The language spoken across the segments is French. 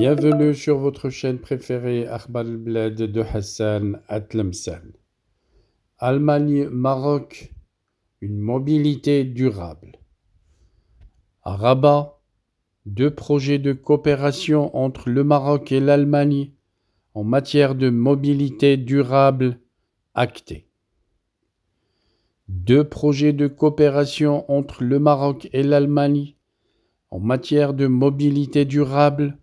Bienvenue sur votre chaîne préférée Akhbar al-Bled de Hassan Atlemsen. Allemagne-Maroc, une mobilité durable. À Rabat, 2 projets de coopération entre le Maroc et l'Allemagne en matière de mobilité durable actés. 2 projets de coopération entre le Maroc et l'Allemagne en matière de mobilité durable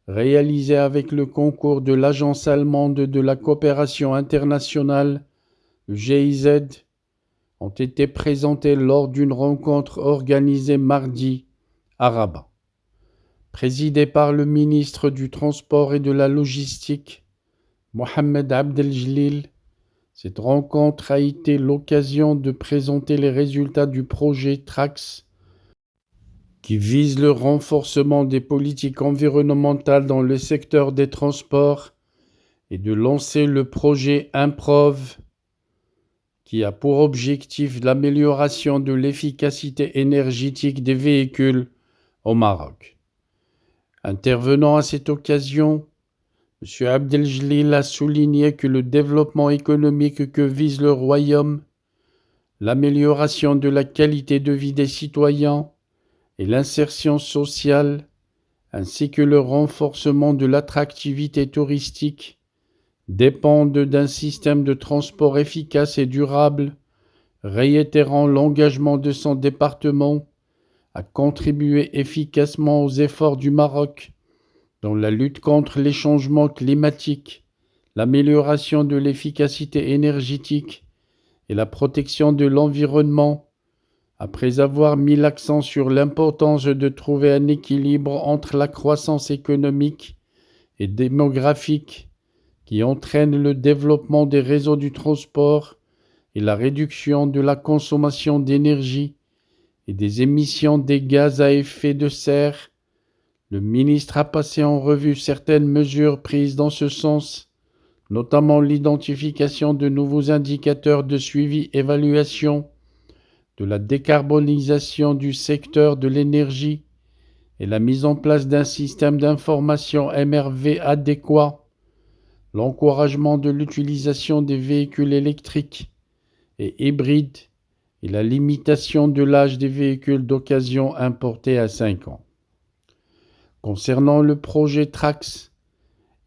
réalisés avec le concours de l'Agence allemande de la coopération internationale, le GIZ, ont été présentés lors d'une rencontre organisée mardi à Rabat. Présidée par le ministre du Transport et de la Logistique, Mohamed Abdeljelil, cette rencontre a été l'occasion de présenter les résultats du projet TRAX, qui vise le renforcement des politiques environnementales dans le secteur des transports et de lancer le projet Improve, qui a pour objectif l'amélioration de l'efficacité énergétique des véhicules au Maroc. Intervenant à cette occasion, M. Abdeljelil a souligné que le développement économique que vise le Royaume, l'amélioration de la qualité de vie des citoyens et l'insertion sociale, ainsi que le renforcement de l'attractivité touristique, dépendent d'un système de transport efficace et durable, réitérant l'engagement de son département à contribuer efficacement aux efforts du Maroc dans la lutte contre les changements climatiques, l'amélioration de l'efficacité énergétique et la protection de l'environnement, après avoir mis l'accent sur l'importance de trouver un équilibre entre la croissance économique et démographique qui entraîne le développement des réseaux du transport et la réduction de la consommation d'énergie et des émissions des gaz à effet de serre. Le ministre a passé en revue certaines mesures prises dans ce sens, notamment l'identification de nouveaux indicateurs de suivi-évaluation, de la décarbonisation du secteur de l'énergie et la mise en place d'un système d'information MRV adéquat, l'encouragement de l'utilisation des véhicules électriques et hybrides et la limitation de l'âge des véhicules d'occasion importés à 5 ans. Concernant le projet TRAX,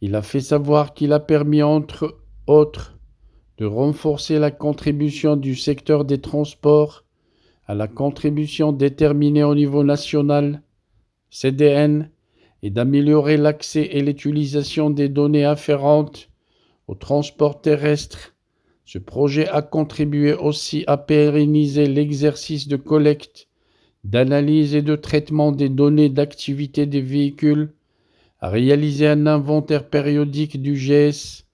il a fait savoir qu'il a permis entre autres de renforcer la contribution du secteur des transports à la contribution déterminée au niveau national, CDN, et d'améliorer l'accès et l'utilisation des données afférentes au transport terrestre. Ce projet a contribué aussi à pérenniser l'exercice de collecte, d'analyse et de traitement des données d'activité des véhicules, à réaliser un inventaire périodique du GS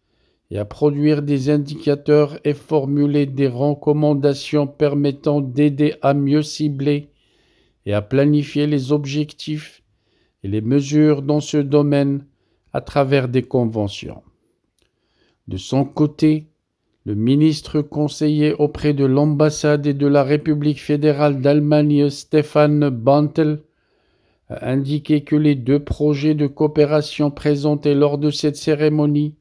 et à produire des indicateurs et formuler des recommandations permettant d'aider à mieux cibler et à planifier les objectifs et les mesures dans ce domaine à travers des conventions. De son côté, le ministre conseiller auprès de l'ambassade et de la République fédérale d'Allemagne, Stefan Bantel, a indiqué que les 2 projets de coopération présentés lors de cette cérémonie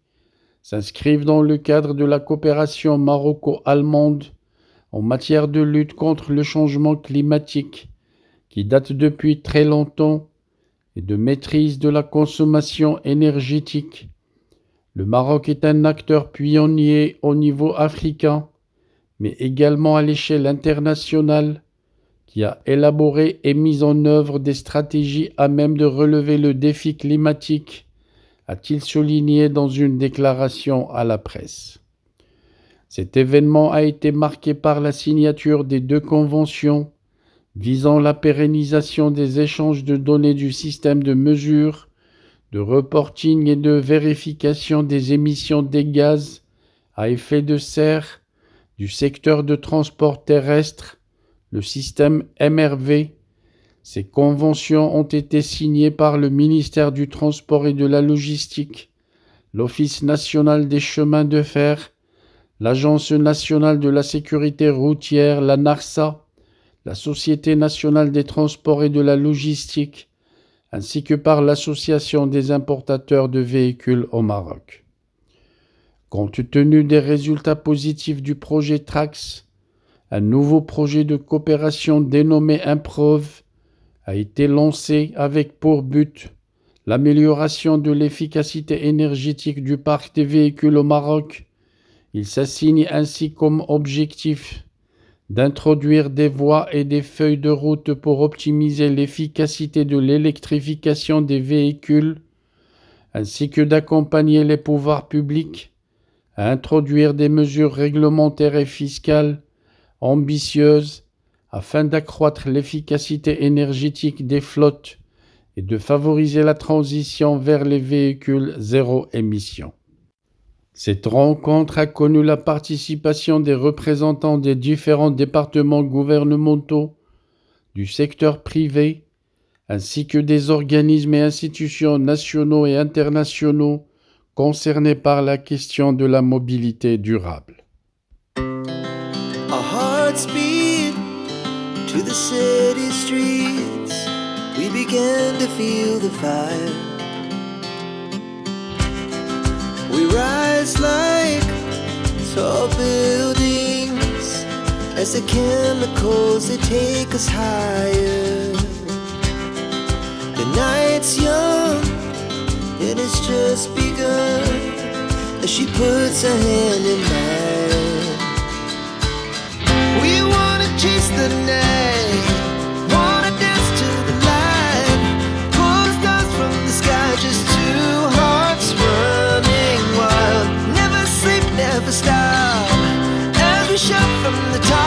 s'inscrivent dans le cadre de la coopération maroco-allemande en matière de lutte contre le changement climatique, qui date depuis très longtemps, et de maîtrise de la consommation énergétique. Le Maroc est un acteur pionnier au niveau africain, mais également à l'échelle internationale, qui a élaboré et mis en œuvre des stratégies à même de relever le défi climatique, a-t-il souligné dans une déclaration à la presse. Cet événement a été marqué par la signature des 2 conventions visant la pérennisation des échanges de données du système de mesure, de reporting et de vérification des émissions des gaz à effet de serre du secteur de transport terrestre, le système MRV. Ces conventions ont été signées par le ministère du Transport et de la Logistique, l'Office national des chemins de fer, l'Agence nationale de la sécurité routière, la NARSA, la Société nationale des transports et de la logistique, ainsi que par l'Association des importateurs de véhicules au Maroc. Compte tenu des résultats positifs du projet TRAX, un nouveau projet de coopération dénommé Improve a été lancé avec pour but l'amélioration de l'efficacité énergétique du parc des véhicules au Maroc. Il s'assigne ainsi comme objectif d'introduire des voies et des feuilles de route pour optimiser l'efficacité de l'électrification des véhicules, ainsi que d'accompagner les pouvoirs publics à introduire des mesures réglementaires et fiscales ambitieuses afin d'accroître l'efficacité énergétique des flottes et de favoriser la transition vers les véhicules zéro émission. Cette rencontre a connu la participation des représentants des différents départements gouvernementaux, du secteur privé, ainsi que des organismes et institutions nationaux et internationaux concernés par la question de la mobilité durable. Our hearts beat to the city streets. We began to feel the fire. We rise like tall buildings as the chemicals, they take us higher. The night's young and it's just begun as she puts her hand in mine. We wanna chase the night, wanna dance to the light, pull the stars from the sky, just two hearts running wild. Never sleep, never stop, as we shout from the top.